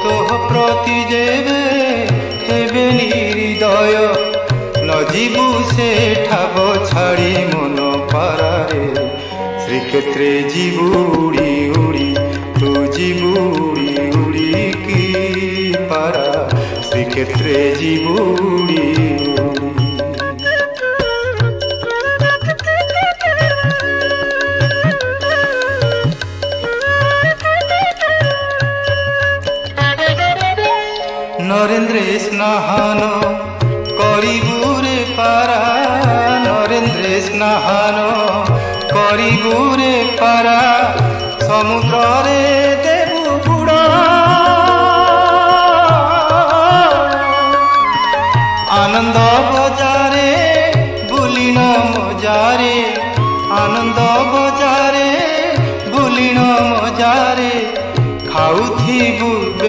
तोह प्रति जेबे हेबे निर्दय न जीवु से ठाब छाड़ी मन पारारे श्रीक्षेत्रे जीवु उड़ी उड़ी तू जीवु उड़ी उड़ी की पारा श्रीक्षेत्रे जीवु उड़ी उड़ी नरेन्द्र स्नान करिबुरे पारा नरेन्द्र स्नान करिबुरे पारा समुद्र रे